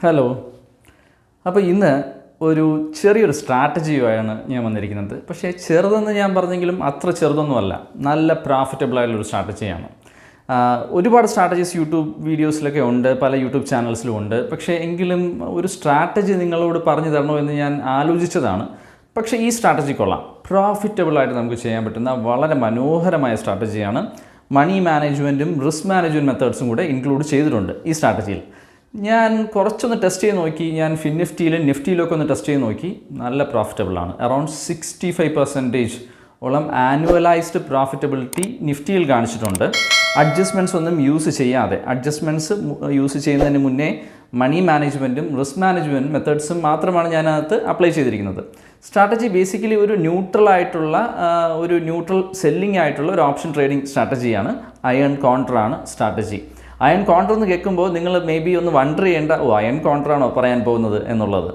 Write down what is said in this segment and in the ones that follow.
Hello. അപ്പോൾ ഇന്ന് ഒരു ചെറിയൊരു സ്ട്രാറ്റജിയുമായാണ് ഞാൻ വന്നിരിക്കുന്നത്. പക്ഷേ ചെറുതെന്ന് ഞാൻ പറഞ്ഞെങ്കിലും അത്ര ചെറുതൊന്നുമല്ല, നല്ല പ്രോഫിറ്റബിളായിട്ടുള്ളൊരു സ്ട്രാറ്റജിയാണ്. ഒരുപാട് സ്ട്രാറ്റജീസ് യൂട്യൂബ് വീഡിയോസിലൊക്കെ ഉണ്ട്, പല യൂട്യൂബ് ചാനൽസിലും ഉണ്ട്. പക്ഷേ എങ്കിലും ഒരു സ്ട്രാറ്റജി നിങ്ങളോട് പറഞ്ഞു തരണോ എന്ന് ഞാൻ ആലോചിച്ചതാണ്. പക്ഷേ ഈ സ്ട്രാറ്റജി കൊള്ളാം, പ്രോഫിറ്റബിളായിട്ട് നമുക്ക് ചെയ്യാൻ പറ്റുന്ന വളരെ മനോഹരമായ സ്ട്രാറ്റജിയാണ്. മണി മാനേജ്മെൻറ്റും റിസ്ക് മാനേജ്മെൻറ്റ് മെത്തേഡ്സും കൂടെ ഇൻക്ലൂഡ് ചെയ്തിട്ടുണ്ട് ഈ സ്ട്രാറ്റജിയിൽ. ഞാൻ കുറച്ചൊന്ന് ടെസ്റ്റ് ചെയ്ത് നോക്കി. ഞാൻ ഫിൻനിഫ്റ്റിയിലും നിഫ്റ്റിയിലൊക്കെ ഒന്ന് ടെസ്റ്റ് ചെയ്ത് നോക്കി. നല്ല പ്രോഫിറ്റബിളാണ്. അറൗണ്ട് 65% ഓളം ആനുവലൈസ്ഡ് പ്രോഫിറ്റബിലിറ്റി നിഫ്റ്റിയിൽ കാണിച്ചിട്ടുണ്ട്. അഡ്ജസ്റ്റ്മെൻറ്റ്സ് ഒന്നും യൂസ് ചെയ്യാതെ, അഡ്ജസ്റ്റ്മെൻറ്റ്സ് യൂസ് ചെയ്യുന്നതിന് മുന്നേ മണി മാനേജ്മെൻറ്റും റിസ്ക് മാനേജ്മെൻറ്റും മെത്തേഡ്സും മാത്രമാണ് ഞാനകത്ത് അപ്ലൈ ചെയ്തിരിക്കുന്നത്. സ്ട്രാറ്റജി ബേസിക്കലി ഒരു ന്യൂട്രൽ സെല്ലിംഗ് ആയിട്ടുള്ള ഒരു ഓപ്ഷൻ ട്രേഡിംഗ് സ്ട്രാറ്റജിയാണ്. അയൺ കോൺട്രാണ് സ്ട്രാറ്റജി. അയൺ കോൺട്ര എന്ന് കേൾക്കുമ്പോൾ നിങ്ങൾ മേ ബി ഒന്ന് വണ്ടർ ചെയ്യേണ്ട, അയൺ കോൺട്രാണോ പറയാൻ പോകുന്നത് എന്നുള്ളത്.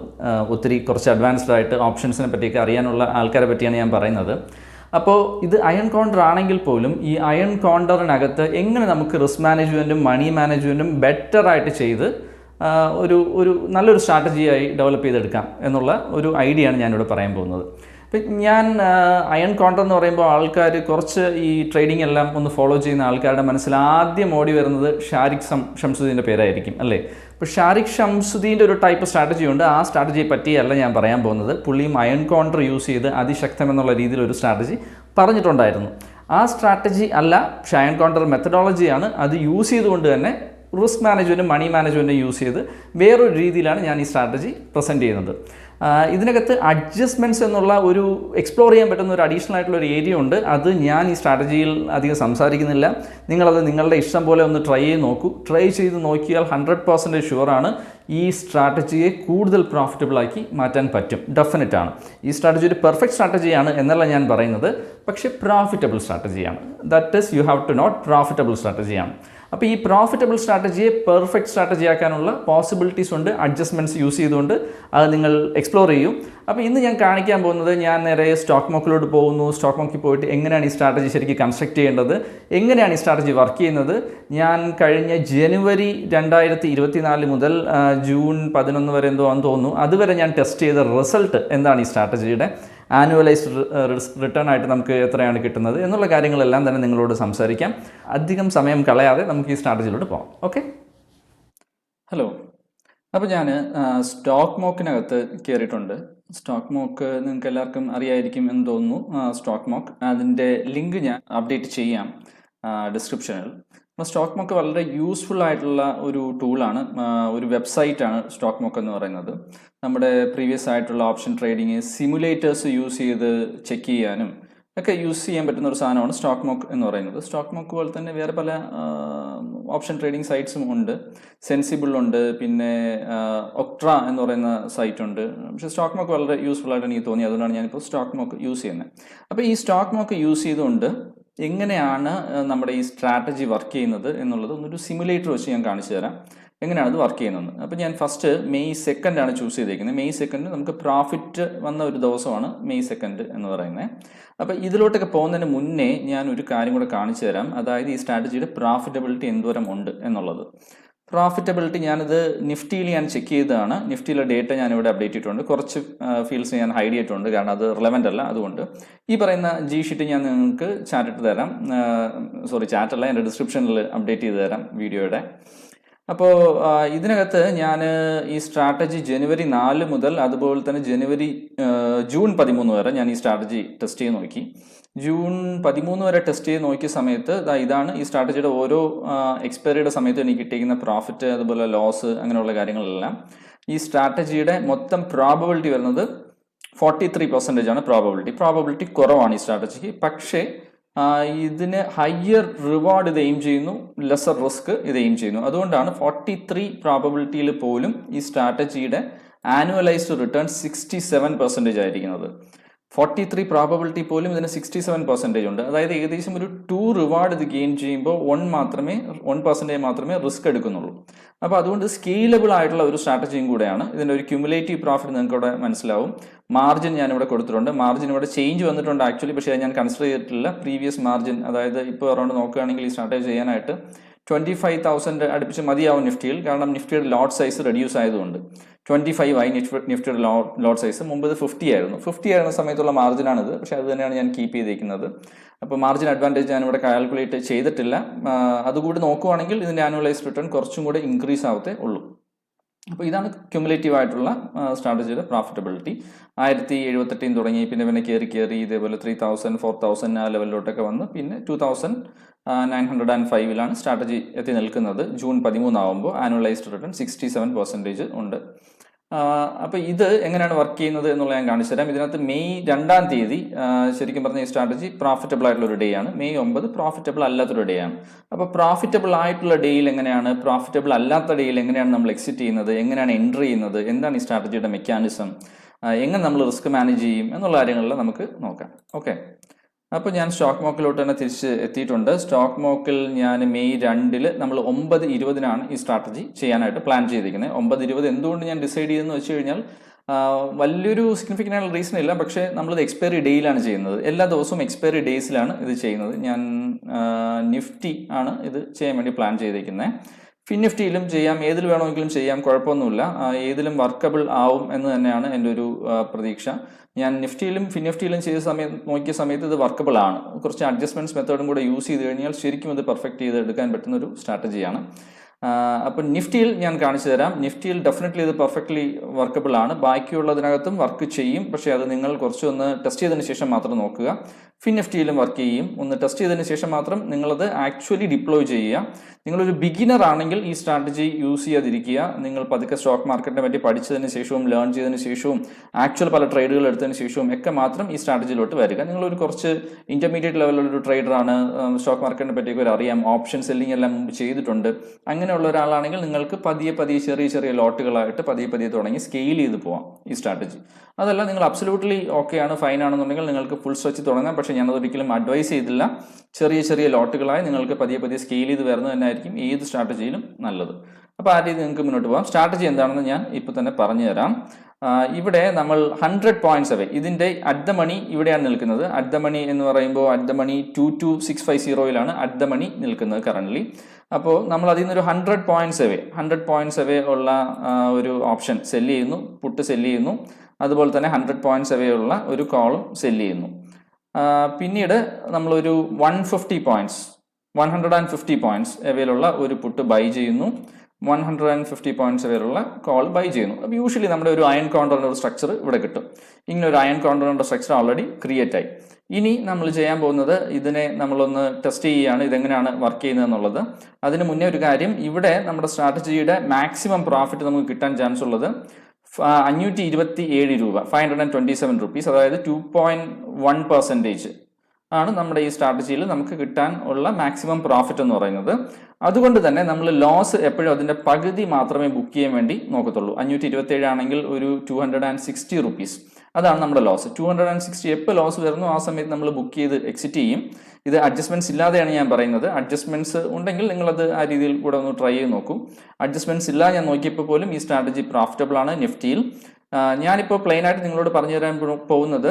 കുറച്ച് അഡ്വാൻസ്ഡ് ആയിട്ട് ഓപ്ഷൻസിനെ പറ്റിയൊക്കെ അറിയാനുള്ള ആൾക്കാരെ പറ്റിയാണ് ഞാൻ പറയുന്നത്. അപ്പോൾ ഇത് അയൺ കോൺട്ര ആണെങ്കിൽ പോലും ഈ അയൺ കോൺട്രനകത്ത് എങ്ങനെ നമുക്ക് റിസ്ക് മാനേജ്മെൻറ്റും മണി മാനേജ്മെൻറ്റും ബെറ്ററായിട്ട് ചെയ്ത് ഒരു നല്ലൊരു സ്ട്രാറ്റജിയായി ഡെവലപ്പ് ചെയ്തെടുക്കാം എന്നുള്ള ഒരു ഐഡിയ ആണ് ഞാനിവിടെ പറയാൻ പോകുന്നത്. ഇപ്പം ഞാൻ അയൺ കോൺട്ര എന്ന് പറയുമ്പോൾ ആൾക്കാർ കുറച്ച് ഈ ട്രേഡിംഗ് എല്ലാം ഒന്ന് ഫോളോ ചെയ്യുന്ന ആൾക്കാരുടെ മനസ്സിൽ ആദ്യം ഓടി വരുന്നത് ഷാരിഖ് ഷംസുദ്ദീൻ്റെ പേരായിരിക്കും, അല്ലേ? ഇപ്പോൾ ഷാരിഖ് ഷംസുദ്ദീൻ്റെ ഒരു ടൈപ്പ് സ്ട്രാറ്റജി ഉണ്ട്. ആ സ്ട്രാറ്റജിയെ പറ്റിയല്ല ഞാൻ പറയാൻ പോകുന്നത്. പുള്ളിയും അയൺ കോൺട്ര യൂസ് ചെയ്ത് അതിശക്തം എന്നുള്ള രീതിയിൽ ഒരു സ്ട്രാറ്റജി പറഞ്ഞിട്ടുണ്ടായിരുന്നു. ആ സ്ട്രാറ്റജി അല്ല, പക്ഷേ അയൺ കോൺട്ര മെത്തഡോളജിയാണ്. അത് യൂസ് ചെയ്തുകൊണ്ട് തന്നെ റിസ്ക് മാനേജ്മെൻറ്റും മണി മാനേജ്മെൻറ്റും യൂസ് ചെയ്ത് വേറൊരു രീതിയിലാണ് ഞാൻ ഈ സ്ട്രാറ്റജി പ്രസൻറ്റ് ചെയ്യുന്നത്. ഇതിനകത്ത് അഡ്ജസ്റ്റ്മെൻറ്റ്സ് എന്നുള്ള ഒരു എക്സ്പ്ലോർ ചെയ്യാൻ പറ്റുന്ന ഒരു അഡീഷണൽ ആയിട്ടുള്ള ഒരു ഏരിയ ഉണ്ട്. അത് ഞാൻ ഈ സ്ട്രാറ്റജിയിൽ അധികം സംസാരിക്കുന്നില്ല. നിങ്ങളത് നിങ്ങളുടെ ഇഷ്ടം പോലെ ഒന്ന് ട്രൈ ചെയ്ത് നോക്കൂ. ട്രൈ ചെയ്ത് നോക്കിയാൽ 100% ഷുവറാണ് ഈ സ്ട്രാറ്റജിയെ കൂടുതൽ പ്രോഫിറ്റബിളാക്കി മാറ്റാൻ പറ്റും. ഡെഫിനറ്റാണ്. ഈ സ്ട്രാറ്റജി ഒരു പെർഫെക്റ്റ് സ്ട്രാറ്റജിയാണ് എന്നല്ല ഞാൻ പറയുന്നത്, പക്ഷേ പ്രോഫിറ്റബിൾ സ്ട്രാറ്റജിയാണ്. That is you have to note profitable സ്ട്രാറ്റജിയാണ്. അപ്പോൾ ഈ പ്രോഫിറ്റബിൾ സ്ട്രാറ്റജിയെ പെർഫെക്റ്റ് സ്ട്രാറ്റജി ആക്കാനുള്ള പോസിബിലിറ്റീസ് ഉണ്ട്. അഡ്ജസ്റ്റ്മെൻറ്റ്സ് യൂസ് ചെയ്തുകൊണ്ട് അത് നിങ്ങൾ എക്സ്പ്ലോർ ചെയ്യും. അപ്പോൾ ഇന്ന് ഞാൻ കാണിക്കാൻ പോകുന്നത്, ഞാൻ നേരെ സ്റ്റോക്ക് മാർക്കറ്റിലോട്ട് പോകുന്നു. സ്റ്റോക്ക് മാർക്കറ്റിൽ പോയിട്ട് എങ്ങനെയാണ് ഈ സ്ട്രാറ്റജി ശരിക്കും കൺസ്ട്രക്ട് ചെയ്യേണ്ടത്, എങ്ങനെയാണ് ഈ സ്ട്രാറ്റജി വർക്ക് ചെയ്യുന്നത്. ഞാൻ കഴിഞ്ഞ ജനുവരി 2024 മുതൽ ജൂൺ 11 വരെ എന്തോ ആണെന്ന് തോന്നുന്നു, അതുവരെ ഞാൻ ടെസ്റ്റ് ചെയ്ത റിസൾട്ട് എന്താണ് ഈ സ്ട്രാറ്റജിയുടെ ആനുവലൈസ്ഡ് റിട്ടേൺ ആയിട്ട് നമുക്ക് എത്രയാണ് കിട്ടുന്നത് എന്നുള്ള കാര്യങ്ങളെല്ലാം തന്നെ നിങ്ങളോട് സംസാരിക്കാം. അധികം സമയം കളയാതെ നമുക്ക് ഈ സ്ട്രാറ്റജിയിലോട്ട് പോകാം. ഓക്കെ. ഹലോ. അപ്പോൾ ഞാൻ സ്റ്റോക്ക് മോക്കിനകത്ത് കയറിയിട്ടുണ്ട്. സ്റ്റോക്ക് മോക്ക് നിങ്ങൾക്ക് എല്ലാവർക്കും അറിയായിരിക്കും എന്ന് തോന്നുന്നു. സ്റ്റോക്ക് മോക്ക് അതിൻ്റെ ലിങ്ക് ഞാൻ അപ്ഡേറ്റ് ചെയ്യാം ഡിസ്ക്രിപ്ഷനിൽ. അപ്പോൾ സ്റ്റോക്ക് മോക്ക് വളരെ യൂസ്ഫുൾ ആയിട്ടുള്ള ഒരു ടൂളാണ്, ഒരു വെബ്സൈറ്റാണ് സ്റ്റോക്ക് മോക്ക് എന്ന് പറയുന്നത്. നമ്മുടെ പ്രീവിയസ് ആയിട്ടുള്ള ഓപ്ഷൻ ട്രേഡിങ് സിമുലേറ്റേഴ്സ് യൂസ് ചെയ്ത് ചെക്ക് ചെയ്യാനും ഒക്കെ യൂസ് ചെയ്യാൻ പറ്റുന്ന ഒരു സാധനമാണ് സ്റ്റോക്ക് മോക്ക് എന്ന് പറയുന്നത്. സ്റ്റോക്ക് മോക്ക് പോലെ തന്നെ വേറെ പല ഓപ്ഷൻ ട്രേഡിംഗ് സൈറ്റ്സും ഉണ്ട്. സെൻസിബിൾ ഉണ്ട്, പിന്നെ ഒക്ട്ര എന്ന് പറയുന്ന സൈറ്റ് ഉണ്ട്. പക്ഷേ സ്റ്റോക്ക് മോക്ക് വളരെ യൂസ്ഫുൾ ആയിട്ട് എനിക്ക് തോന്നി, അതുകൊണ്ടാണ് ഞാനിപ്പോൾ സ്റ്റോക്ക് മോക്ക് യൂസ് ചെയ്യുന്നത്. അപ്പോൾ ഈ സ്റ്റോക്ക് മോക്ക് യൂസ് ചെയ്തുകൊണ്ട് എങ്ങനെയാണ് നമ്മുടെ ഈ സ്ട്രാറ്റജി വർക്ക് ചെയ്യുന്നത് എന്നുള്ളത് ഒന്നൊരു സിമുലേറ്റർ വെച്ച് ഞാൻ കാണിച്ചു തരാം, എങ്ങനെയാണ് അത് വർക്ക് ചെയ്യുന്നത്. അപ്പോൾ ഞാൻ ഫസ്റ്റ് May 2 ചൂസ് ചെയ്തേക്കുന്നത്. May 2 നമുക്ക് പ്രോഫിറ്റ് വന്ന ഒരു ദിവസമാണ് May 2 എന്ന് പറയുന്നത്. അപ്പോൾ ഇതിലോട്ടൊക്കെ പോകുന്നതിന് മുന്നേ ഞാൻ ഒരു കാര്യം കൂടെ കാണിച്ചു തരാം, അതായത് ഈ സ്ട്രാറ്റജിയുടെ പ്രോഫിറ്റബിലിറ്റി എന്തോരം ഉണ്ട് എന്നുള്ളത്. പ്രോഫിറ്റബിലിറ്റി ഞാനിത് നിഫ്റ്റിയിൽ ഞാൻ ചെക്ക് ചെയ്തതാണ്. നിഫ്റ്റിയിലെ ഡേറ്റ ഞാനിവിടെ അപ്ഡേറ്റ് ചെയ്തിട്ടുണ്ട്. കുറച്ച് ഫീൽഡ്സ് ഞാൻ ഹൈഡ് ചെയ്തിട്ടുണ്ട്, കാരണം അത് റിലവൻ്റ് അല്ല. അതുകൊണ്ട് ഈ പറയുന്ന ഷീറ്റ് ഞാൻ നിങ്ങൾക്ക് ചാറ്റിട്ട് തരാം. ചാറ്റല്ല, എൻ്റെ ഡിസ്ക്രിപ്ഷനിൽ അപ്ഡേറ്റ് ചെയ്ത് തരാം വീഡിയോയുടെ. അപ്പോൾ ഇതിനകത്ത് ഞാൻ ഈ സ്ട്രാറ്റജി ജനുവരി 4 മുതൽ അതുപോലെ തന്നെ ജൂൺ 13 വരെ ഞാൻ ഈ സ്ട്രാറ്റജി ടെസ്റ്റ് ചെയ്ത് നോക്കി. ജൂൺ 13 വരെ ടെസ്റ്റ് ചെയ്ത് നോക്കിയ സമയത്ത് ഇതാണ് ഈ സ്ട്രാറ്റജിയുടെ ഓരോ എക്സ്പയറിയുടെ സമയത്ത് എനിക്ക് കിട്ടിയിരിക്കുന്ന പ്രോഫിറ്റ്, അതുപോലെ ലോസ്, അങ്ങനെയുള്ള കാര്യങ്ങളെല്ലാം. ഈ സ്ട്രാറ്റജിയുടെ മൊത്തം പ്രോബബിലിറ്റി വരുന്നത് 43% ആണ്. പ്രോബബിലിറ്റി കുറവാണ് ഈ സ്ട്രാറ്റജിക്ക്. പക്ഷേ ഇതിന് ഹയർ റിവാർഡ് ഇത് എയിം ചെയ്യുന്നു, ലെസർ റിസ്ക് ഇത് എയിം ചെയ്യുന്നു. അതുകൊണ്ടാണ് 43 പ്രോബബിലിറ്റിയിൽ പോലും ഈ സ്ട്രാറ്റജിയുടെ ആനുവലൈസ്ഡ് റിട്ടേൺ 67% ആയിരിക്കുന്നത്. 43 പ്രോബബിലിറ്റി പോലും ഇതിന് 67% ഉണ്ട്. അതായത് ഏകദേശം ഒരു 2 റിവാർഡ് ഇത് ഗെയിൻ ചെയ്യുമ്പോൾ 1% മാത്രമേ റിസ്ക് എടുക്കുന്നുള്ളൂ. അപ്പോൾ അതുകൊണ്ട് സ്കെയിലബിൾ ആയിട്ടുള്ള ഒരു സ്ട്രാറ്റജിയും കൂടെയാണ്. ഇതിൻ്റെ ഒരു ക്യുമുലേറ്റീവ് പ്രോഫിറ്റ് നിങ്ങൾക്ക് ഇവിടെ മനസ്സിലാവും. മാർജിൻ ഞാനിവിടെ കൊടുത്തിട്ടുണ്ട്. മാർജിൻ ഇവിടെ ചേഞ്ച് വന്നിട്ടുണ്ട് ആക്ച്വലി, പക്ഷേ ഞാൻ കൺസിഡർ ചെയ്തിട്ടില്ല. പ്രീവിയസ് മാർജിൻ, അതായത് ഇപ്പോൾ അറൗണ്ട് നോക്കുകയാണെങ്കിൽ ഈ സ്ട്രാറ്റജി ചെയ്യാനായിട്ട് 25,000 അടുപ്പിച്ച് മതിയാവും നിഫ്റ്റിയിൽ. കാരണം നിഫ്റ്റിയുടെ ലോട്ട് സൈസ് റെഡ്യൂസ് ആയതുകൊണ്ട് 25 ആയി നിഫ്റ്റിയുടെ ലോട്ട് സൈസ്. മുമ്പ് ഇത് 50 ആയിരുന്നു. 50 ആയിരുന്ന സമയത്തുള്ള മാർജിനാണിത്. പക്ഷേ അത് തന്നെയാണ് ഞാൻ കീപ്പ് ചെയ്തിരിക്കുന്നത്. അപ്പോൾ മാർജിൻ അഡ്വാൻറ്റേജ് ഞാനിവിടെ കാൽക്കുലേറ്റ് ചെയ്തിട്ടില്ല. അതുകൂടി നോക്കുവാണെങ്കിൽ ഇതിൻ്റെ ആനുവലൈസ്ഡ് റിട്ടേൺ കുറച്ചും കൂടി ഇൻക്രീസ് ആവത്തേ ഉള്ളൂ. അപ്പോൾ ഇതാണ് ക്യുമുലേറ്റീവ് ആയിട്ടുള്ള സ്ട്രാറ്റജിയുടെ പ്രോഫിറ്റബിലിറ്റി. 1078 തുടങ്ങി, പിന്നെ കയറി ഇതേപോലെ 3000, 4000 ആ ലെവലിലോട്ടൊക്കെ വന്ന് പിന്നെ 2905 സ്ട്രാറ്റജി എത്തി നിൽക്കുന്നത്. ജൂൺ 13 ആകുമ്പോൾ ആനുവലൈസ്ഡ് റിട്ടേൺ 67% ഉണ്ട്. അപ്പോൾ ഇത് എങ്ങനെയാണ് വർക്ക് ചെയ്യുന്നത് എന്നുള്ളത് ഞാൻ കാണിച്ചു തരാം. ഇതിനകത്ത് മെയ് 2-ാം തീയതി ശരിക്കും പറഞ്ഞ ഈ സ്ട്രാറ്റജി പ്രോഫിറ്റബിൾ ആയിട്ടുള്ള ഒരു ഡേ ആണ്. മെയ് 9 പ്രോഫിറ്റബിൾ അല്ലാത്തൊരു ഡേ ആണ്. അപ്പോൾ പ്രോഫിറ്റബിൾ ആയിട്ടുള്ള ഡേയിൽ എങ്ങനെയാണ്, പ്രോഫിറ്റബിൾ അല്ലാത്ത ഡേയിൽ എങ്ങനെയാണ് നമ്മൾ എക്സിറ്റ് ചെയ്യുന്നത്, എങ്ങനെയാണ് എൻട്രി ചെയ്യുന്നത്, എന്താണ് ഈ സ്ട്രാറ്റജിയുടെ മെക്കാനിസം, എങ്ങനെ നമ്മൾ റിസ്ക് മാനേജ് ചെയ്യും എന്നുള്ള കാര്യങ്ങളിൽ നമുക്ക് നോക്കാം. ഓക്കെ, അപ്പോൾ ഞാൻ സ്റ്റോക്ക് മോക്കിലോട്ട് തന്നെ തിരിച്ച് എത്തിയിട്ടുണ്ട്. സ്റ്റോക്ക് മോക്കിൽ ഞാൻ മെയ് 2 നമ്മൾ 9:20 ഈ സ്ട്രാറ്റജി ചെയ്യാനായിട്ട് പ്ലാൻ ചെയ്തിരിക്കുന്നത്. 9:20 എന്തുകൊണ്ട് ഞാൻ ഡിസൈഡ് ചെയ്തെന്ന് വെച്ച് കഴിഞ്ഞാൽ വലിയൊരു സിഗ്നിഫിക്കൻ്റ് ആയിട്ടുള്ള റീസൺ ഇല്ല. പക്ഷേ നമ്മളിത് എക്സ്പയറി ഡേയിലാണ് ചെയ്യുന്നത്. എല്ലാ ദിവസവും എക്സ്പയറി ഡേയ്സിലാണ് ഇത് ചെയ്യുന്നത്. ഞാൻ നിഫ്റ്റി ആണ് ഇത് ചെയ്യാൻ വേണ്ടി പ്ലാൻ ചെയ്തിരിക്കുന്നത്. ഫിൻനിഫ്റ്റിയിലും ചെയ്യാം, ഏതിൽ വേണമെങ്കിലും ചെയ്യാം, കുഴപ്പമൊന്നുമില്ല. ഏതിലും വർക്കബിൾ ആവും എന്ന് തന്നെയാണ് എൻ്റെ ഒരു പ്രതീക്ഷ. ഞാൻ നിഫ്റ്റിയിലും ഫിൻനിഫ്റ്റിയിലും നോക്കിയ സമയത്ത് ഇത് വർക്കബിൾ ആണ്. കുറച്ച് അഡ്ജസ്റ്റ്മെൻറ്റ്സ് മെത്തേഡും കൂടെ യൂസ് ചെയ്ത് കഴിഞ്ഞാൽ ശരിക്കും ഇത് പെർഫെക്റ്റ് ചെയ്ത് എടുക്കാൻ പറ്റുന്ന ഒരു സ്ട്രാറ്റജിയാണ്. അപ്പോൾ നിഫ്റ്റിയിൽ ഞാൻ കാണിച്ചു തരാം. നിഫ്റ്റിയിൽ ഡെഫിനറ്റ്ലി ഇത് പെർഫെക്റ്റ്ലി വർക്കബിൾ ആണ്. ബാക്കിയുള്ളതിനകത്തും വർക്ക് ചെയ്യും, പക്ഷേ അത് നിങ്ങൾ കുറച്ചൊന്ന് ടെസ്റ്റ് ചെയ്തതിന് ശേഷം മാത്രം നോക്കുക. ഫിൻനിഫ്റ്റിയിലും വർക്ക് ചെയ്യും. ഒന്ന് ടെസ്റ്റ് ചെയ്തതിന് ശേഷം മാത്രം നിങ്ങളത് ആക്ച്വലി ഡിപ്ലോയ് ചെയ്യുക. നിങ്ങളൊരു ബിഗിനർ ആണെങ്കിൽ ഈ സ്ട്രാറ്റജി യൂസ് ചെയ്യാതിരിക്കുക. നിങ്ങൾ പതുക്കെ സ്റ്റോക്ക് മാർക്കറ്റിനെ പറ്റി പഠിച്ചതിന് ശേഷവും ലേൺ ചെയ്തതിന് ശേഷവും ആക്ച്വൽ പല ട്രേഡുകൾ എടുത്തതിന് ശേഷവും ഒക്കെ മാത്രം ഈ സ്ട്രാറ്റജിയിലോട്ട് വരിക. നിങ്ങളൊരു കുറച്ച് ഇന്റർമീഡിയറ്റ് ലെവലിലൊരു ട്രേഡറാണ്, സ്റ്റോക്ക് മാർക്കറ്റിനെ പറ്റിയൊക്കെ ഒരു അറിയാം, ഓപ്ഷൻ സെല്ലിംഗ് എല്ലാം മുമ്പ് ചെയ്തിട്ടുണ്ട്, അങ്ങനെയുള്ള ഒരാളാണെങ്കിൽ നിങ്ങൾക്ക് പതിയെ ചെറിയ ലോട്ടുകളായിട്ട് പതിയെ തുടങ്ങി സ്കെയിൽ ചെയ്ത് പോവാം ഈ സ്ട്രാറ്റജി. അതല്ല നിങ്ങൾ അബ്സല്യൂട്ട്ലി ഓക്കെയാണ്, ഫൈൻ ആണെന്നുണ്ടെങ്കിൽ നിങ്ങൾക്ക് ഫുൾ സ്ട്രെച്ച് തുടങ്ങാം. പക്ഷേ ഞാനതൊരിക്കലും അഡ്വൈസ് ചെയ്തില്ല. ചെറിയ ലോട്ടുകളായി നിങ്ങൾക്ക് പതിയെ സ്കെയിൽ ചെയ്ത് വരുന്നത് തന്നെ ആയിരിക്കും ഏത് സ്ട്രാറ്റജിയിലും നല്ലത്. അപ്പോൾ ആ രീതി നിങ്ങൾക്ക് മുന്നോട്ട് പോകാം. സ്ട്രാറ്റജി എന്താണെന്ന് ഞാൻ ഇപ്പോൾ തന്നെ പറഞ്ഞു തരാം. ഇവിടെ നമ്മൾ 100 points അവേ, ഇതിൻ്റെ അറ്റ് ദ മണി ഇവിടെയാണ് നിൽക്കുന്നത്. അറ്റ് ദ മണി എന്ന് പറയുമ്പോൾ at the money 22650 at the money നിൽക്കുന്നത് കറൻ്റ്ലി. അപ്പോൾ നമ്മൾ അതിൽ നിന്നൊരു 100 points അവേ ഉള്ള ഒരു ഓപ്ഷൻ സെല്ല് ചെയ്യുന്നു, പുട്ട് സെല്ല് ചെയ്യുന്നു. അതുപോലെ തന്നെ 100 points അവേ ഉള്ള ഒരു കോളും സെല്ല് ചെയ്യുന്നു. പിന്നീട് നമ്മളൊരു 150 points അവയിലുള്ള ഒരു പുട്ട് ബൈ ചെയ്യുന്നു. 150 points വരെയുള്ള കോൾ ബൈ ചെയ്യുന്നു. അപ്പോൾ യൂഷ്വലി നമ്മുടെ ഒരു അയൺ കൗണ്ടറിൻ്റെ ഒരു സ്ട്രക്ചർ ഇവിടെ കിട്ടും. ഇങ്ങനെ ഒരു അയൺ കൗണ്ടറിൻ്റെ സ്ട്രക്ചർ ഓൾറെഡി ക്രിയേറ്റ് ആയി. ഇനി നമ്മൾ ചെയ്യാൻ പോകുന്നത് ഇതിനെ നമ്മളൊന്ന് ടെസ്റ്റ് ചെയ്യുകയാണ്, ഇതെങ്ങനെയാണ് വർക്ക് ചെയ്യുന്നത് എന്നുള്ളത്. അതിന് മുന്നേ ഒരു കാര്യം, ഇവിടെ നമ്മുടെ സ്ട്രാറ്റജിയുടെ മാക്സിമം പ്രോഫിറ്റ് നമുക്ക് കിട്ടാൻ ചാൻസ് ഉള്ളത് 527 രൂപ, 527 rupees, അതായത് 2.1% ആണ് നമ്മുടെ ഈ സ്ട്രാറ്റജിയിൽ നമുക്ക് കിട്ടാൻ ഉള്ള മാക്സിമം പ്രോഫിറ്റ് എന്ന് പറയുന്നത്. അതുകൊണ്ട് തന്നെ നമ്മൾ ലോസ് എപ്പോഴും അതിൻ്റെ പകുതി മാത്രമേ ബുക്ക് ചെയ്യാൻ വേണ്ടി നോക്കത്തുള്ളൂ. 527 ആണെങ്കിൽ ഒരു 260 rupees, അതാണ് നമ്മുടെ ലോസ്. 260 എപ്പോൾ ലോസ് വരുന്നു ആ സമയത്ത് നമ്മൾ ബുക്ക് ചെയ്ത് എക്സിറ്റ് ചെയ്യും. ഇത് അഡ്ജസ്റ്റ്മെന്റ്സ് ഇല്ലാതെയാണ് ഞാൻ പറയുന്നത്. അഡ്ജസ്റ്റ്മെന്റ്സ് ഉണ്ടെങ്കിൽ നിങ്ങളത് ആ രീതിയിൽ കൂടെ ഒന്ന് ട്രൈ ചെയ്ത് നോക്കൂ. അഡ്ജസ്റ്റ്മെന്റ്സ് ഇല്ല, ഞാൻ നോക്കിയപ്പോൾ പോലും ഈ സ്ട്രാറ്റജി പ്രോഫിറ്റബിൾ ആണ് നിഫ്റ്റിയിൽ. ഞാനിപ്പോൾ പ്ലെയിൻ ആയിട്ട് നിങ്ങളോട് പറഞ്ഞു തരാൻ പോകുന്നത്,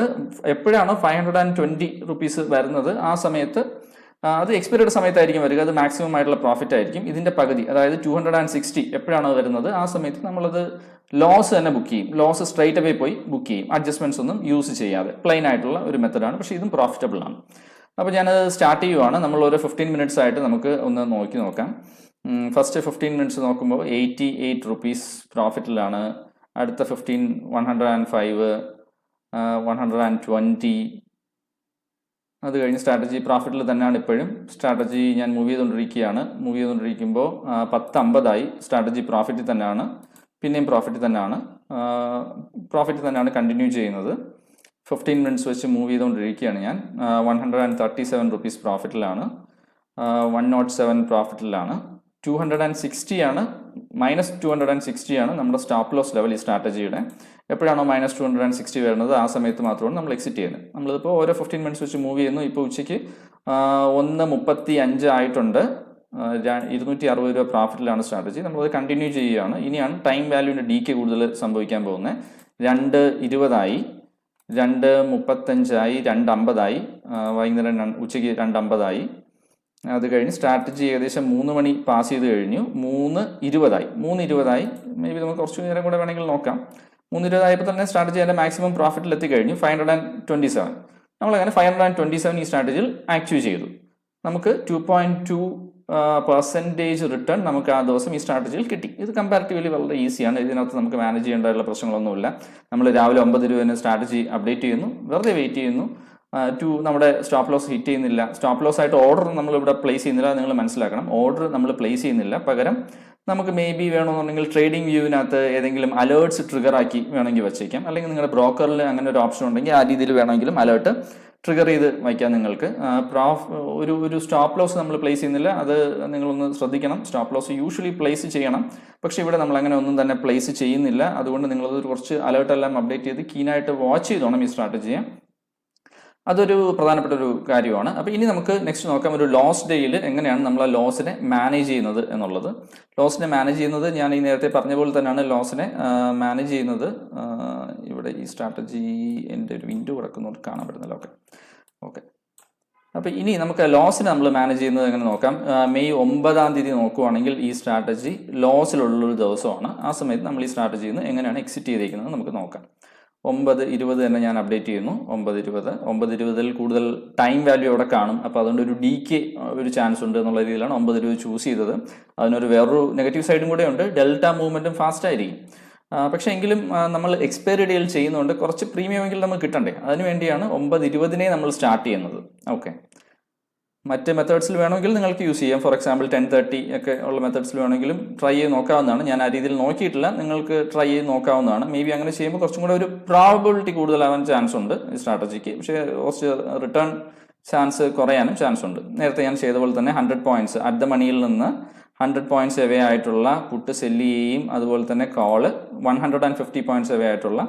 എപ്പോഴാണോ 520 rupees വരുന്നത് ആ സമയത്ത്, അത് എക്സ്പയറിയുടെ സമയത്തായിരിക്കും വരിക, അത് മാക്സിമം ആയിട്ടുള്ള പ്രോഫിറ്റ് ആയിരിക്കും. ഇതിന്റെ പകുതി, അതായത് 260 എപ്പോഴാണോ വരുന്നത് ആ സമയത്ത് നമ്മളത് ലോസ് തന്നെ ബുക്ക് ചെയ്യും. ലോസ് സ്ട്രൈറ്റ് അവേ പോയി ബുക്ക് ചെയ്യും, അഡ്ജസ്റ്റ്മെന്റ്സ് ഒന്നും യൂസ് ചെയ്യാതെ. പ്ലെയിൻ ആയിട്ടുള്ള ഒരു മെത്തഡാണ്, പക്ഷേ ഇതും പ്രോഫിറ്റബിൾ ആണ്. അപ്പോൾ ഞാനത് സ്റ്റാർട്ട് ചെയ്യുവാണ്. നമ്മൾ ഒരു 15 minutes ആയിട്ട് നമുക്ക് ഒന്ന് നോക്കാം. ഫസ്റ്റ് 15 minutes നോക്കുമ്പോൾ 88 rupees പ്രോഫിറ്റിലാണ്. അടുത്ത 15 105, 120. അത് കഴിഞ്ഞ് സ്ട്രാറ്റജി പ്രോഫിറ്റിൽ തന്നെയാണ് ഇപ്പോഴും. സ്ട്രാറ്റജി ഞാൻ മൂവ് ചെയ്തുകൊണ്ടിരിക്കുമ്പോൾ 10:50 സ്ട്രാറ്റജി പ്രോഫിറ്റിൽ തന്നെയാണ്, പിന്നെയും പ്രോഫിറ്റിൽ തന്നെയാണ് കണ്ടിന്യൂ ചെയ്യുന്നത്. 15 minutes വെച്ച് മൂവ് ചെയ്തുകൊണ്ടിരിക്കുകയാണ് ഞാൻ. 137 rupees പ്രോഫിറ്റിലാണ്, 107 പ്രോഫിറ്റിലാണ്. 260 ആണ്, -260 ആണ് നമ്മുടെ സ്റ്റോപ്പ് ലോസ് ലെവൽ ഈ സ്ട്രാറ്റജിയുടെ. എപ്പോഴാണോ -260 വരുന്നത് ആ സമയത്ത് മാത്രമാണ് നമ്മൾ എക്സിറ്റ് ചെയ്യുന്നത്. നമ്മളിപ്പോൾ ഓരോ 15 minutes വെച്ച് മൂവ് ചെയ്യുന്നു. ഇപ്പോൾ ഉച്ചയ്ക്ക് 1:35 ആയിട്ടുണ്ട്. 260 രൂപ പ്രോഫിറ്റിലാണ് സ്ട്രാറ്റജി. നമ്മളത് കണ്ടിന്യൂ ചെയ്യുകയാണ്. ഇനിയാണ് ടൈം വാല്യൂവിൻ്റെ ഡീക്ക് കൂടുതൽ സംഭവിക്കാൻ പോകുന്നത്. 2:20 2:35 2:50 വൈകുന്നേരം ഉച്ചയ്ക്ക് 2:50 അത് കഴിഞ്ഞ് സ്ട്രാറ്റജി ഏകദേശം 3 മണി പാസ് ചെയ്ത് കഴിഞ്ഞു. 3:20 മേ ബി നമുക്ക് കുറച്ച് നേരം കൂടെ വേണമെങ്കിൽ നോക്കാം. 3:20 തന്നെ സ്ട്രാറ്റജി അതിൻ്റെ മാക്സിമം പ്രോഫിറ്റിൽ എത്തിക്കഴിഞ്ഞു. 527 നമ്മളങ്ങനെ 527 ഈ സ്ട്രാറ്റജിയിൽ ആക്റ്റീവ് ചെയ്തു. നമുക്ക് 2.2% റിട്ടേൺ നമുക്ക് ആ ദിവസം ഈ സ്ട്രാറ്റജിയിൽ കിട്ടി. ഇത് കമ്പാരിറ്റീവ്ലി വളരെ ഈസിയാണ്. ഇതിനകത്ത് നമുക്ക് മാനേജ് ചെയ്യേണ്ടതായുള്ള പ്രശ്നങ്ങളൊന്നുമില്ല. നമ്മൾ രാവിലെ 9:20 സ്ട്രാറ്റജി അപ്ഡേറ്റ് ചെയ്യുന്നു, വെറുതെ വെയിറ്റ് ചെയ്യുന്നു. നമ്മുടെ സ്റ്റോപ്പ് ലോസ് ഹിറ്റ് ചെയ്യുന്നില്ല. സ്റ്റോപ്പ് ലോസ് ആയിട്ട് ഓർഡർ നമ്മൾ ഇവിടെ പ്ലേസ് ചെയ്യുന്നില്ല, നിങ്ങൾ മനസ്സിലാക്കണം. ഓർഡർ നമ്മൾ പ്ലേസ് ചെയ്യുന്നില്ല, പകരം നമുക്ക് മേ ബി വേണമെന്നുണ്ടെങ്കിൽ ട്രേഡിംഗ് വ്യൂവിനകത്ത് ഏതെങ്കിലും അലേർട്ട്സ് ട്രിഗർ ആക്കി വേണമെങ്കിൽ വെച്ചേക്കാം. അല്ലെങ്കിൽ നിങ്ങളുടെ ബ്രോക്കറിൽ അങ്ങനെ ഒരു ഓപ്ഷൻ ഉണ്ടെങ്കിൽ ആ രീതിയിൽ വേണമെങ്കിലും അലേർട്ട് ട്രിഗർ ചെയ്ത് വയ്ക്കാം നിങ്ങൾക്ക്. ഒരു സ്റ്റോപ്പ് ലോസ് നമ്മൾ പ്ലേസ് ചെയ്യുന്നില്ല, അത് നിങ്ങളൊന്ന് ശ്രദ്ധിക്കണം. സ്റ്റോപ്പ് ലോസ് യൂഷ്വലി പ്ലേസ് ചെയ്യണം, പക്ഷേ ഇവിടെ നമ്മൾ അങ്ങനെ ഒന്നും തന്നെ പ്ലേസ് ചെയ്യുന്നില്ല. അതുകൊണ്ട് നിങ്ങളത് കുറച്ച് അലേർട്ടെല്ലാം അപ്ഡേറ്റ് ചെയ്ത് കീനായിട്ട് വാച്ച് ചെയ്തോണം ഈ സ്ട്രാറ്റജിയെ. അതൊരു പ്രധാനപ്പെട്ട ഒരു കാര്യമാണ്. അപ്പോൾ ഇനി നമുക്ക് നെക്സ്റ്റ് നോക്കാം, ഒരു ലോസ് ഡേയിൽ എങ്ങനെയാണ് നമ്മൾ ആ ലോസിനെ മാനേജ് ചെയ്യുന്നത് എന്നുള്ളത്. ലോസിനെ മാനേജ് ചെയ്യുന്നത് ഞാൻ ഈ നേരത്തെ പറഞ്ഞ പോലെ തന്നെയാണ് ലോസിനെ മാനേജ് ചെയ്യുന്നത്. ഇവിടെ ഈ സ്ട്രാറ്റജി എൻ്റെ ഒരു വിൻഡോ കിടക്കുന്നവർക്ക് കാണാൻ പറ്റുന്നല്ലോ. ഓക്കെ. അപ്പോൾ ഇനി നമുക്ക് ലോസിനെ നമ്മൾ മാനേജ് ചെയ്യുന്നത് എങ്ങനെ നോക്കാം. മെയ് 9 നോക്കുവാണെങ്കിൽ ഈ സ്ട്രാറ്റജി ലോസിലുള്ളൊരു ദിവസമാണ്. ആ സമയത്ത് നമ്മൾ ഈ സ്ട്രാറ്റജിയിൽ നിന്ന് എങ്ങനെയാണ് എക്സിറ്റ് ചെയ്തിരിക്കുന്നത് നമുക്ക് നോക്കാം. 9:20 തന്നെ ഞാൻ അപ്ഡേറ്റ് ചെയ്യുന്നു. 9:20 കൂടുതൽ ടൈം വാല്യൂ അവിടെ കാണും. അപ്പോൾ അതുകൊണ്ട് ഒരു DK ഒരു ചാൻസ് ഉണ്ട് എന്നുള്ള രീതിയിലാണ് 9:20 ചൂസ് ചെയ്തത്. അതിനൊരു വേറൊരു നെഗറ്റീവ് സൈഡും കൂടെ ഉണ്ട്. ഡെൽറ്റ മൂവ്മെൻറ്റും ഫാസ്റ്റ് ആയിരിക്കും. പക്ഷേ എങ്കിലും നമ്മൾ എക്സ്പയറി ഡേയിൽ ചെയ്യുന്നതുകൊണ്ട് കുറച്ച് പ്രീമിയം എങ്കിലും നമുക്ക് കിട്ടണ്ടേ. അതിനുവേണ്ടിയാണ് 9:20 നമ്മൾ സ്റ്റാർട്ട് ചെയ്യുന്നത്. ഓക്കെ. മറ്റ് മെത്തേഡ്സിൽ വേണമെങ്കിൽ നിങ്ങൾക്ക് യൂസ് ചെയ്യാം. ഫോർ എക്സാമ്പിൾ 10:30 ഒക്കെ ഉള്ള മെത്തേഡ്സിൽ വേണമെങ്കിലും ട്രൈ ചെയ്ത് നോക്കാവുന്നതാണ്. ഞാൻ ആ രീതിയിൽ നോക്കിയിട്ടില്ല, നിങ്ങൾക്ക് ട്രൈ ചെയ്ത് നോക്കാവുന്നതാണ്. മേ ബി അങ്ങനെ ചെയ്യുമ്പോൾ കുറച്ചും കൂടെ ഒരു പ്രോബബിലിറ്റി കൂടുതലാവാൻ ചാൻസ് ഉണ്ട് ഈ സ്ട്രാറ്റജിക്ക്. പക്ഷേ കുറച്ച് റിട്ടേൺ ചാൻസ് കുറയാനും ചാൻസ് ഉണ്ട്. നേരത്തെ ഞാൻ ചെയ്ത പോലെ തന്നെ 100 പോയിന്റ്സ് അറ്റ് ദ മണിയിൽ നിന്ന് 100 പോയിന്റ്സ് എവേ ആയിട്ടുള്ള പുട്ട് സെല്ല് ചെയ്യുകയും അതുപോലെ തന്നെ കോള് 150 പോയിന്റ്സ് എവേ ആയിട്ടുള്ള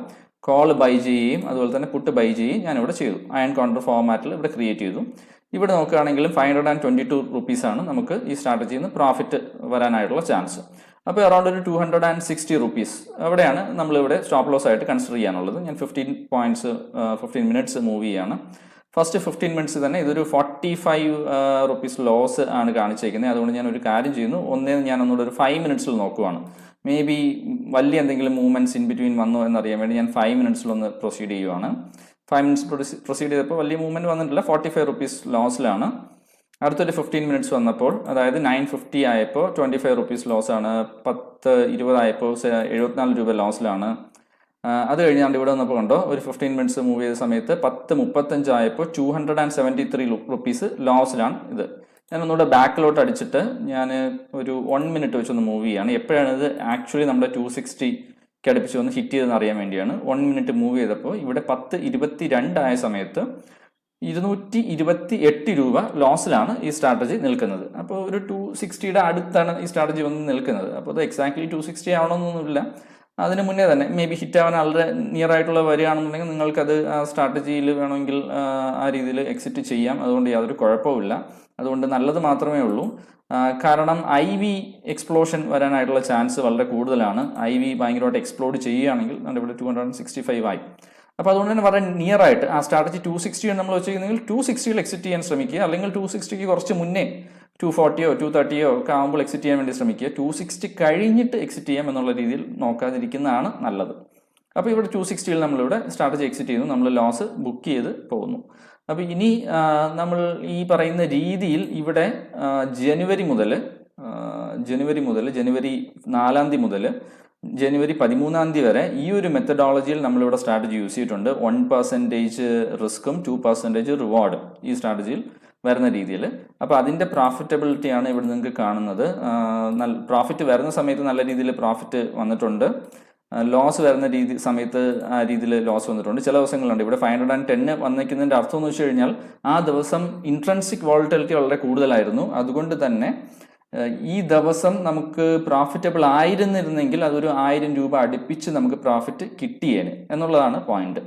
കോൾ ബൈ ചെയ്യുകയും അതുപോലെ തന്നെ പുട്ട് ബൈ ചെയ്യുകയും ഞാനിവിടെ ചെയ്തു. അയൺ കൗണ്ടർ ഫോർമാറ്റിൽ ഇവിടെ ക്രിയേറ്റ് ചെയ്തു. ഇവിടെ നോക്കുകയാണെങ്കിലും 522 റുപ്പീസാണ് നമുക്ക് ഈ സ്ട്രാറ്റജിയിൽ നിന്ന് പ്രോഫിറ്റ് വരാനായിട്ടുള്ള ചാൻസ്. അപ്പോൾ അറൗണ്ട് ഒരു 260 റുപ്പീസ് അവിടെയാണ് നമ്മളിവിടെ സ്റ്റോപ്പ് ലോസ് ആയിട്ട് കൺസിഡർ ചെയ്യാനുള്ളത്. ഞാൻ 15 മിനിറ്റ്സ് മൂവ് ചെയ്യാണ്. ഫസ്റ്റ് 15 മിനിറ്റ്സ് തന്നെ ഇതൊരു 45 റുപ്പീസ് ലോസ് ആണ് കാണിച്ചേക്കുന്നത്. അതുകൊണ്ട് ഞാൻ ഒരു കാര്യം ചെയ്യുന്നു, ഞാൻ ഒന്നുകൂടെ ഒരു 5 മിനിറ്റ്സിൽ നോക്കുവാണ്. മേ ബി വലിയ എന്തെങ്കിലും മൂവ്മെൻറ്റ്സ് ഇൻ ബിറ്റ്വീൻ വന്നോ എന്നറിയാൻ വേണ്ടി ഞാൻ 5 മിനിറ്റ്സിലൊന്ന് പ്രൊസീഡ് ചെയ്യുവാണ്. 5 മിനിറ്റ്സ് പ്രൊസീഡ് ചെയ്തപ്പോൾ വലിയ മൂവ്മെൻറ്റ് വന്നിട്ടില്ല. 45 റുപ്പീസ് ലോസിലാണ്. അടുത്തൊരു 15 മിനിറ്റ്സ് വന്നപ്പോൾ, അതായത് 9:50 ആയപ്പോൾ 25 റുപ്പീസ് ലോസാണ്. 10:20 ആയപ്പോൾ 74 രൂപ ലോസിലാണ്. അത് കഴിഞ്ഞാണ്ട് ഇവിടെ വന്നപ്പോൾ കണ്ടോ, ഒരു 15 മിനിറ്റ്സ് മൂവ് ചെയ്ത സമയത്ത് 10:35 ആയപ്പോൾ 273 റുപ്പീസ് ലോസിലാണ്. ഇത് ഞാൻ ഒന്നുകൂടെ ബാക്കിലോട്ട് അടിച്ചിട്ട് ഞാൻ ഒരു 1 മിനിറ്റ് വെച്ചൊന്ന് മൂവ് ചെയ്യുകയാണ്. എപ്പോഴാണ് ഇത് ആക്ച്വലി നമ്മുടെ 260 അടുപ്പിച്ച് ഒന്ന് ഹിറ്റ് ചെയ്തെന്ന് അറിയാൻ വേണ്ടിയാണ്. 1 മിനിറ്റ് മൂവ് ചെയ്തപ്പോൾ ഇവിടെ 10:22 ആയ സമയത്ത് 228 രൂപ ലോസിലാണ് ഈ സ്ട്രാറ്റജി നിൽക്കുന്നത്. അപ്പോൾ ഒരു 260യുടെ അടുത്താണ് ഈ സ്ട്രാറ്റജി വന്ന് നിൽക്കുന്നത്. അപ്പോൾ അത് എക്സാക്ട്ലി 260 ആവണമെന്നൊന്നുമില്ല. അതിന് മുന്നേ തന്നെ മേ ബി ഹിറ്റ് ആവാൻ വളരെ നിയർ ആയിട്ടുള്ള വരികയാണെന്നുണ്ടെങ്കിൽ നിങ്ങൾക്കത് ആ സ്ട്രാറ്റജിയിൽ വേണമെങ്കിൽ ആ രീതിയിൽ എക്സിറ്റ് ചെയ്യാം. അതുകൊണ്ട് യാതൊരു കുഴപ്പമില്ല. അതുകൊണ്ട് നല്ലത് മാത്രമേ ഉള്ളൂ. കാരണം IV എക്സ്പ്ലോഷൻ വരാനായിട്ടുള്ള ചാൻസ് വളരെ കൂടുതലാണ്. IV ഭയങ്കരമായിട്ട് എക്സ്പ്ലോഡ് ചെയ്യുകയാണെങ്കിൽ നമ്മുടെ ഇവിടെ 265 ആയി. അപ്പോൾ അതുകൊണ്ട് തന്നെ വളരെ നിയർ ആയിട്ട് ആ സ്ട്രാറ്റജി 260 നമ്മൾ വെച്ചിരിക്കുന്നെങ്കിൽ 260ൽ എക്സിറ്റ് ചെയ്യാൻ ശ്രമിക്കുക. അല്ലെങ്കിൽ 260ക്ക് കുറച്ച് മുന്നേ 240യോ 230യോ ഒക്കെ ആകുമ്പോൾ എക്സിറ്റ് ചെയ്യാൻ വേണ്ടി ശ്രമിക്കുക. 260 കഴിഞ്ഞിട്ട് എക്സിറ്റ് ചെയ്യാം എന്നുള്ള രീതിയിൽ നോക്കാതിരിക്കുന്നതാണ് നല്ലത്. അപ്പോൾ ഇവിടെ 260ൽ നമ്മളിവിടെ സ്ട്രാറ്റജി എക്സിറ്റ് ചെയ്യുന്നു, നമ്മൾ ലോസ് ബുക്ക് ചെയ്ത് പോകുന്നു. അപ്പോൾ ഇനി നമ്മൾ ഈ പറയുന്ന രീതിയിൽ ഇവിടെ ജനുവരി 4 മുതൽ ജനുവരി 13 വരെ ഈ ഒരു മെത്തഡോളജിയിൽ നമ്മളിവിടെ സ്ട്രാറ്റജി യൂസ് ചെയ്തിട്ടുണ്ട്. 1% റിസ്ക്കും 2% റിവാർഡും ഈ സ്ട്രാറ്റജിയിൽ വരുന്ന രീതിയിൽ. അപ്പോൾ അതിൻ്റെ പ്രോഫിറ്റബിലിറ്റിയാണ് ഇവിടെ നിങ്ങൾക്ക് കാണുന്നത്. പ്രോഫിറ്റ് വരുന്ന സമയത്ത് നല്ല രീതിയിൽ പ്രോഫിറ്റ് വന്നിട്ടുണ്ട്. ലോസ് വരുന്ന സമയത്ത് ആ രീതിയിൽ ലോസ് വന്നിട്ടുണ്ട്. ചില ദിവസങ്ങളുണ്ട് ഇവിടെ 510 വന്നിരിക്കുന്നതിൻ്റെ അർത്ഥം എന്ന് വെച്ച് കഴിഞ്ഞാൽ ആ ദിവസം ഇൻട്രൻസിക് വോളറ്റിലിറ്റി വളരെ കൂടുതലായിരുന്നു. അതുകൊണ്ട് തന്നെ ഈ ദിവസം നമുക്ക് പ്രോഫിറ്റബിൾ ആയിരുന്നിരുന്നെങ്കിൽ അതൊരു 1000 രൂപ അടുപ്പിച്ച് നമുക്ക് പ്രോഫിറ്റ് കിട്ടിയേനെ എന്നുള്ളതാണ് പോയിന്റ്.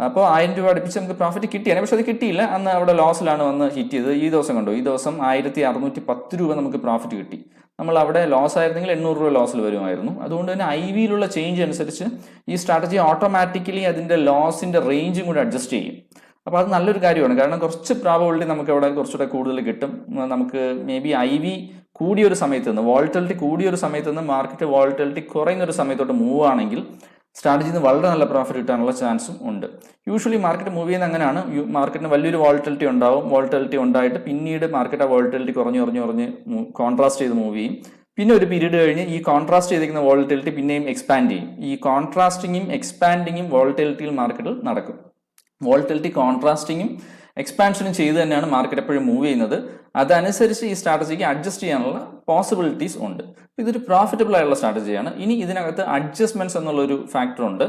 അപ്പോൾ 1000 രൂപ അടുപ്പിച്ച് നമുക്ക് പ്രോഫിറ്റ് കിട്ടിയേനെ, പക്ഷെ അത് കിട്ടിയില്ല. അന്ന് അവിടെ ലോസിലാണ് വന്ന് ഹിറ്റ് ചെയ്തത്. ഈ ദിവസം കണ്ടോ, ഈ ദിവസം 1610 രൂപ നമുക്ക് പ്രോഫിറ്റ് കിട്ടി. നമ്മൾ അവിടെ ലോസ് ആയിരുന്നെങ്കിൽ 800 രൂപ ലോസിൽ വരുമായിരുന്നു. അതുകൊണ്ട് തന്നെ IV ചേഞ്ച് അനുസരിച്ച് ഈ സ്ട്രാറ്റജി ഓട്ടോമാറ്റിക്കലി അതിൻ്റെ ലോസിൻ്റെ റേഞ്ചും കൂടെ അഡ്ജസ്റ്റ് ചെയ്യും. അപ്പോൾ അത് നല്ലൊരു കാര്യമാണ്. കാരണം കുറച്ച് പ്രോബബിലിറ്റി നമുക്ക് അവിടെ കുറച്ചുകൂടെ കൂടുതൽ കിട്ടും. നമുക്ക് മേ ബി IV കൂടിയൊരു സമയത്ത് നിന്ന്, വോളറ്റിലിറ്റി കൂടിയൊരു സമയത്ത് നിന്ന് മാർക്കറ്റ് വോളറ്റിലിറ്റി കുറയുന്നൊരു സമയത്തോട്ട് മൂവ് ആണെങ്കിൽ സ്ട്രാറ്റജിയിൽ നിന്ന് വളരെ നല്ല പ്രോഫിറ്റ് കിട്ടാനുള്ള ചാൻസും ഉണ്ട്. യൂഷ്വലി മാർക്കറ്റ് മൂവ് ചെയ്യുന്നത് അങ്ങനെയാണ്. മാർക്കറ്റിന് വലിയൊരു വോളറ്റിലിറ്റി ഉണ്ടാവും. വോളറ്റിലിറ്റി ഉണ്ടായിട്ട് പിന്നീട് മാർക്കറ്റ് ആ വോളറ്റിലിറ്റി കുറഞ്ഞ് കോൺട്രാസ്റ്റ് ചെയ്ത് മൂവ് ചെയ്യും. പിന്നെ ഒരു പീരീഡ് കഴിഞ്ഞ് ഈ കോൺട്രാസ്റ്റ് ചെയ്തിരിക്കുന്ന വോളറ്റിലിറ്റി പിന്നെയും എക്സ്പാൻഡ് ചെയ്യും. ഈ കോൺട്രാസ്റ്റിങ്ങും എക്സ്പാൻഡിങ്ങും വോളറ്റിലിറ്റിയിൽ മാർക്കറ്റിൽ നടക്കും. വോളറ്റിലിറ്റി കോൺട്രാസ്റ്റിങ്ങും എക്സ്പാൻഷനും ചെയ്ത് തന്നെയാണ് മാർക്കറ്റ് എപ്പോഴും മൂവ് ചെയ്യുന്നത്. അതനുസരിച്ച് ഈ സ്ട്രാറ്റജിക്ക് അഡ്ജസ്റ്റ് ചെയ്യാനുള്ള പോസിബിലിറ്റീസ് ഉണ്ട്. ഇതൊരു പ്രോഫിറ്റബിൾ ആയുള്ള സ്ട്രാറ്റജിയാണ്. ഇനി ഇതിനകത്ത് അഡ്ജസ്റ്റ്മെന്റ്സ് എന്നുള്ളൊരു ഫാക്ടർ ഉണ്ട്.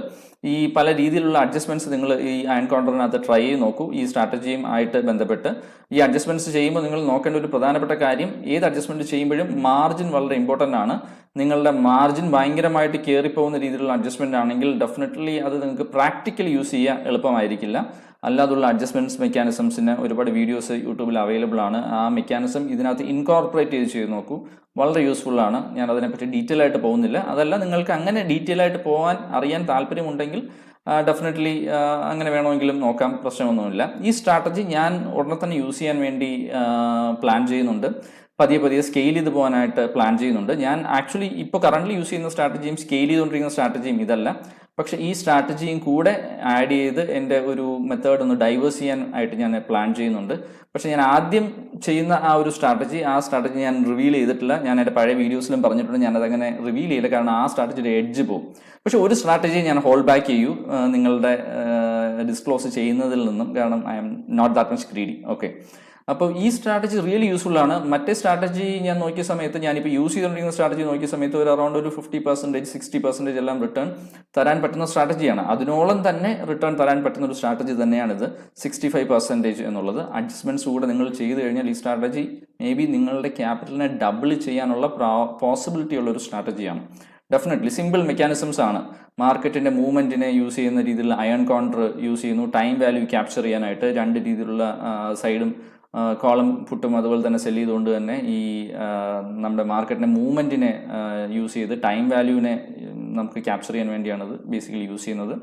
ഈ പല രീതിയിലുള്ള അഡ്ജസ്റ്റ്മെന്റ്സ് നിങ്ങൾ ഈ അയൺ കൗണ്ടറിനകത്ത് ട്രൈ ചെയ്ത് നോക്കൂ. ഈ സ്ട്രാറ്റജിയും ആയിട്ട് ബന്ധപ്പെട്ട് ഈ അഡ്ജസ്റ്റ്മെന്റ്സ് ചെയ്യുമ്പോൾ നിങ്ങൾ നോക്കേണ്ട ഒരു പ്രധാനപ്പെട്ട കാര്യം, ഏത് അഡ്ജസ്റ്റ്മെന്റ് ചെയ്യുമ്പോഴും മാർജിൻ വളരെ ഇമ്പോർട്ടൻ്റ് ആണ്. നിങ്ങളുടെ മാർജിൻ ഭയങ്കരമായിട്ട് കയറിപ്പോകുന്ന രീതിയിലുള്ള അഡ്ജസ്റ്റ്മെന്റ് ആണെങ്കിൽ ഡെഫിനറ്റ്ലി അത് നിങ്ങൾക്ക് പ്രാക്ടിക്കലി യൂസ് ചെയ്യാൻ എളുപ്പമായിരിക്കില്ല. അല്ലാതുള്ള അഡ്ജസ്റ്റ്മെന്റ്സ് മെക്കാനിസംസിന് ഒരുപാട് വീഡിയോസ് യൂട്യൂബിൽ അവൈലബിൾ ആണ്. ആ മെക്കാനിസം ഇതിനകത്ത് ഇൻകോർപ്പറേറ്റ് ചെയ്ത് നോക്കൂ. വളരെ യൂസ്ഫുൾ ആണ്. ഞാൻ അതിനെപ്പറ്റി ഡീറ്റെയിൽ ആയിട്ട് പോകുന്നില്ല. അതല്ല, നിങ്ങൾക്ക് അങ്ങനെ ഡീറ്റെയിൽ ആയിട്ട് പോകാൻ അറിയാൻ താല്പര്യമുണ്ടെങ്കിൽ ഡെഫിനറ്റ്ലി അങ്ങനെ വേണമെങ്കിലും നോക്കാം, പ്രശ്നമൊന്നുമില്ല. ഈ സ്ട്രാറ്റജി ഞാൻ ഉടനെ തന്നെ യൂസ് ചെയ്യാൻ വേണ്ടി പ്ലാൻ ചെയ്യുന്നുണ്ട്. പതിയെ സ്കെയിൽ ചെയ്ത് പോകാനായിട്ട് പ്ലാൻ ചെയ്യുന്നുണ്ട്. ഞാൻ ആക്ച്വലി ഇപ്പോൾ കറണ്ട്ലി യൂസ് ചെയ്യുന്ന സ്ട്രാറ്റജിയും സ്കെയിൽ ചെയ്തുകൊണ്ടിരിക്കുന്ന സ്ട്രാറ്റജിയും ഇതല്ല. പക്ഷേ ഈ സ്ട്രാറ്റജിയും കൂടെ ആഡ് ചെയ്ത് എൻ്റെ ഒരു മെത്തേഡ് ഒന്ന് ഡൈവേഴ്സ് ചെയ്യാൻ ആയിട്ട് ഞാൻ പ്ലാൻ ചെയ്യുന്നുണ്ട്. പക്ഷേ ഞാൻ ആദ്യം ചെയ്യുന്ന ആ സ്ട്രാറ്റജി ഞാൻ റിവീൽ ചെയ്തിട്ടില്ല. ഞാൻ എൻ്റെ പഴയ വീഡിയോസിലും പറഞ്ഞിട്ടുണ്ട്, ഞാനതങ്ങനെ റിവീൽ ചെയ്യില്ല. കാരണം ആ സ്ട്രാറ്റജിയുടെ എഡ്ജ് പോകും. പക്ഷെ ഒരു സ്ട്രാറ്റജി ഞാൻ ഹോൾഡ് ബാക്ക് ചെയ്യൂ നിങ്ങളുടെ ഡിസ്ക്ലോസ് ചെയ്യുന്നതിൽ നിന്നും. കാരണം I am not that much greedy. Okay, അപ്പോൾ ഈ സ്ട്രാറ്റജി റിയലി യൂസ്ഫുൾ ആണ്. മറ്റേ സ്ട്രാറ്റജി ഞാൻ നോക്കിയ സമയത്ത്, ഞാനിപ്പോൾ യൂസ് ചെയ്തുകൊണ്ടിരിക്കുന്ന സ്ട്രാറ്റജി നോക്കിയ സമയത്ത് അറൗണ്ട് 50%, 60% എല്ലാം റിട്ടേൺ തരാൻ പറ്റുന്ന സ്ട്രാറ്റജിയാണ്. അതിനോളം തന്നെ റിട്ടേൺ തരാൻ പറ്റുന്ന ഒരു സ്ട്രാറ്റജി തന്നെയാണിത്. 65% എന്നുള്ളത് അഡ്ജസ്റ്റ്മെന്റ്സ് കൂടെ നിങ്ങൾ ചെയ്ത് കഴിഞ്ഞാൽ ഈ സ്ട്രാറ്റജി മേ ബി നിങ്ങളുടെ ക്യാപിറ്റലിനെ ഡബിൾ ചെയ്യാനുള്ള പോസിബിലിറ്റി ഉള്ള ഒരു സ്ട്രാറ്റജിയാണ്. ഡെഫിനറ്റ്ലി സിമ്പിൾ മെക്കാനിസംസ് ആണ്. മാർക്കറ്റിന്റെ മൂവ്മെന്റിനെ യൂസ് ചെയ്യുന്ന രീതിയിലുള്ള അയൺ കൗണ്ടർ യൂസ് ചെയ്യുന്നു. ടൈം വാല്യൂ ക്യാപ്ചർ ചെയ്യാനായിട്ട് രണ്ട് രീതിയിലുള്ള സൈഡും കോളം പുട്ടും അതുപോലെ തന്നെ സെല് ചെയ്തുകൊണ്ട് തന്നെ ഈ നമ്മുടെ മാർക്കറ്റിന്റെ മൂവ്മെന്റിനെ യൂസ് ചെയ്ത് ടൈം വാല്യൂവിനെ നമുക്ക് ക്യാപ്ചർ ചെയ്യാൻ വേണ്ടിയാണ് ഇത് ബേസിക്കലി യൂസ് ചെയ്യുന്നത്.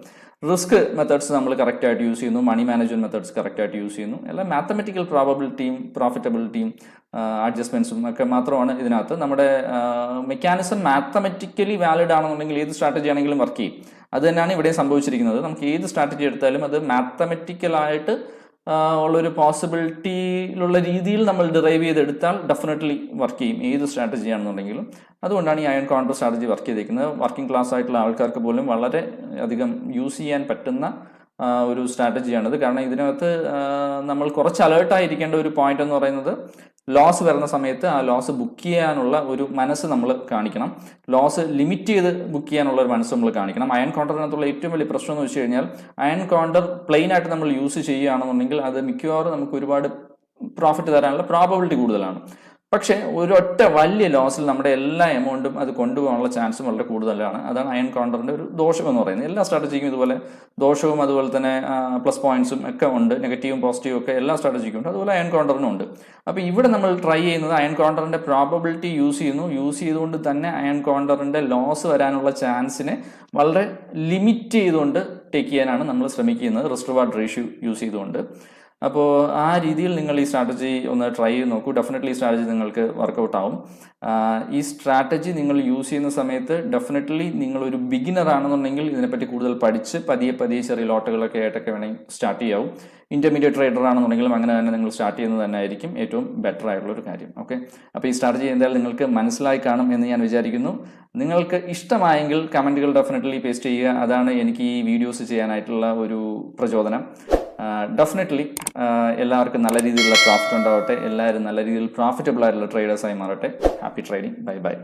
റിസ്ക് മെത്തേഡ്സ് നമ്മൾ കറക്റ്റായിട്ട് യൂസ് ചെയ്യുന്നു. മണി മാനേജ്മെന്റ് മെത്തേഡ്സ് കറക്റ്റായിട്ട് യൂസ് ചെയ്യുന്നു. എല്ലാം മാത്തമെറ്റിക്കൽ പ്രോബബിലിറ്റിയും പ്രോഫിറ്റബിലിറ്റിയും അഡ്ജസ്റ്റ്മെന്റ്സും ഒക്കെ മാത്രമാണ് ഇതിനകത്ത്. നമ്മുടെ മെക്കാനിസം മാത്തമെറ്റിക്കലി വാലിഡ് ആണെന്നുണ്ടെങ്കിൽ ഏത് സ്ട്രാറ്റജി ആണെങ്കിലും വർക്ക് ചെയ്യും. അത് തന്നെയാണ് ഇവിടെ സംഭവിച്ചിരിക്കുന്നത്. നമുക്ക് ഏത് സ്ട്രാറ്റജി എടുത്താലും അത് മാത്തമെറ്റിക്കലായിട്ട് ഉള്ളൊരു പോസിബിലിറ്റിയിലുള്ള രീതിയിൽ നമ്മൾ ഡിറൈവ് ചെയ്തെടുത്താൽ ഡെഫിനറ്റ്ലി വർക്ക് ചെയ്യും, ഏത് സ്ട്രാറ്റജി ആണെന്നുണ്ടെങ്കിലും. അതുകൊണ്ടാണ് ഈ അയൺ കൗണ്ടർ സ്ട്രാറ്റജി വർക്ക് ചെയ്തിരിക്കുന്നത്. വർക്കിംഗ് ക്ലാസ് ആയിട്ടുള്ള ആൾക്കാർക്ക് പോലും വളരെ അധികം യൂസ് ചെയ്യാൻ പറ്റുന്ന ഒരു സ്ട്രാറ്റജിയാണിത്. കാരണം ഇതിനകത്ത് നമ്മൾ കുറച്ച് അലേർട്ടായിരിക്കേണ്ട ഒരു പോയിന്റ് എന്ന് പറയുന്നത്, ലോസ് വരുന്ന സമയത്ത് ആ ലോസ് ബുക്ക് ചെയ്യാനുള്ള ഒരു മനസ്സ് നമ്മൾ കാണിക്കണം. ലോസ് ലിമിറ്റ് ചെയ്ത് ബുക്ക് ചെയ്യാനുള്ള ഒരു മനസ്സ് നമ്മൾ കാണിക്കണം. അയൺ കൗണ്ടറിനകത്തുള്ള ഏറ്റവും വലിയ പ്രശ്നം എന്ന് വെച്ച് കഴിഞ്ഞാൽ, അയൺ കൗണ്ടർ പ്ലെയിൻ ആയിട്ട് നമ്മൾ യൂസ് ചെയ്യുകയാണെന്നുണ്ടെങ്കിൽ അത് മിക്കവാറും നമുക്ക് ഒരുപാട് പ്രോഫിറ്റ് തരാനുള്ള പ്രോബബിലിറ്റി കൂടുതലാണ്. പക്ഷേ ഒരൊറ്റ വലിയ ലോസിൽ നമ്മുടെ എല്ലാ എമൗണ്ടും അത് കൊണ്ടുപോകാനുള്ള ചാൻസും വളരെ കൂടുതലാണ്. അതാണ് അയൺ കൗണ്ടറിന്റെ ഒരു ദോഷം എന്ന് പറയുന്നത്. എല്ലാ സ്ട്രാറ്റജിക്കും ഇതുപോലെ ദോഷവും അതുപോലെ തന്നെ പ്ലസ് പോയിന്റ്സും ഒക്കെ ഉണ്ട്. നെഗറ്റീവും പോസിറ്റീവും ഒക്കെ എല്ലാ സ്ട്രാറ്റജിക്കും ഉണ്ട്. അതുപോലെ അയൺ കൗണ്ടറിനും ഉണ്ട്. അപ്പോൾ ഇവിടെ നമ്മൾ ട്രൈ ചെയ്യുന്നത് അയൺ കൗണ്ടറിന്റെ പ്രോബബിലിറ്റി യൂസ് ചെയ്തുകൊണ്ട് തന്നെ അയൺ കൗണ്ടറിന്റെ ലോസ് വരാനുള്ള ചാൻസിനെ വളരെ ലിമിറ്റ് ചെയ്തുകൊണ്ട് ടേക്ക് ചെയ്യാനാണ് നമ്മൾ ശ്രമിക്കുന്നത്, റിസ്ക് റിവാർഡ് റേഷ്യോ യൂസ് ചെയ്തുകൊണ്ട്. അപ്പോൾ ആ രീതിയിൽ നിങ്ങൾ ഈ സ്ട്രാറ്റജി ഒന്ന് ട്രൈ ചെയ്ത് നോക്കൂ. ഡെഫിനറ്റ്ലി ഈ സ്ട്രാറ്റജി നിങ്ങൾക്ക് വർക്കൗട്ട് ആവും. ഈ സ്ട്രാറ്റജി നിങ്ങൾ യൂസ് ചെയ്യുന്ന സമയത്ത് ഡെഫിനറ്റ്ലി നിങ്ങളൊരു ബിഗിനർ ആണെന്നുണ്ടെങ്കിൽ ഇതിനെപ്പറ്റി കൂടുതൽ പഠിച്ച് പതിയെ ചെറിയ ലോട്ടുകളൊക്കെ ആയിട്ടൊക്കെ വേണമെങ്കിൽ സ്റ്റാർട്ട് ചെയ്യാവും. ഇന്റർമീഡിയറ്റ് ട്രേഡർ ആണെന്നുണ്ടെങ്കിലും അങ്ങനെ തന്നെ നിങ്ങൾ സ്റ്റാർട്ട് ചെയ്യുന്നത് തന്നെ ആയിരിക്കും ഏറ്റവും ബെറ്റർ ആയിട്ടുള്ള ഒരു കാര്യം. ഓക്കെ, അപ്പോൾ ഈ സ്ട്രാറ്റജി എന്തായാലും നിങ്ങൾക്ക് മനസ്സിലായി കാണും എന്ന് ഞാൻ വിചാരിക്കുന്നു. നിങ്ങൾക്ക് ഇഷ്ടമായെങ്കിൽ കമൻറ്റുകൾ ഡെഫിനറ്റ്ലി പേസ്റ്റ് ചെയ്യുക. അതാണ് എനിക്ക് ഈ വീഡിയോസ് ചെയ്യാനായിട്ടുള്ള ഒരു പ്രചോദനം. ഡെഫിനറ്റ്ലി എല്ലാവർക്കും നല്ല രീതിയിലുള്ള പ്രോഫിറ്റ് ഉണ്ടാവട്ടെ. എല്ലാവരും നല്ല രീതിയിൽ പ്രോഫിറ്റബിൾ ആയിട്ടുള്ള ട്രേഡേഴ്സായി മാറട്ടെ. Happy trading. Bye bye.